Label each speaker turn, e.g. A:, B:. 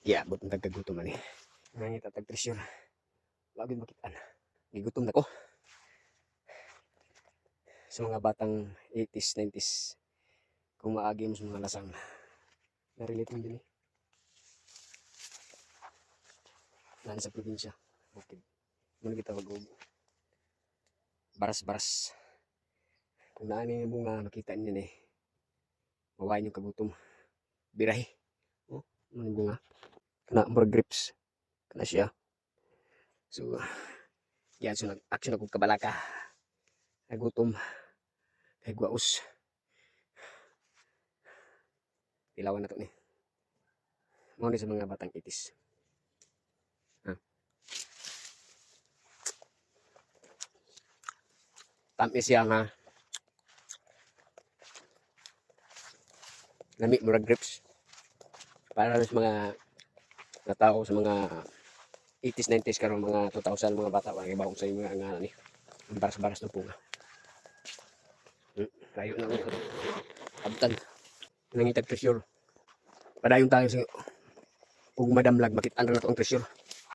A: Iabot ang tagkagutom ani. Nangita tag treasure. Wag gyud makitaan. Gigutom na ko. Sa mga batang 80s, 90s, kung maagi mo sa mga lasang, na-relate mo din eh. Naan sa probinsya. Okay. Muna kita wag baras-baras. Kung naan yung bunga, makita niyo eh. Mawain yung kagutom. Birahi. Oh, ano yung bunga? Kana more grips. Kana siya. So, yan. So, nag-action ako kabalaka. Nagutom. Kay guwaos. Tilawan na to ni. Muna sa mga batang itis. Tamis siya nga. Nami murag grips. Para sa mga tao sa mga 80s, 90s karon mga 2000 mga bata wala ibaw sa mga ngalan ni. Ang baras-baras na punga. Layo na ko. Abtan. Nangitag treasure. Padayon tayo sa ug madamlag makit-an ra nato ang treasure.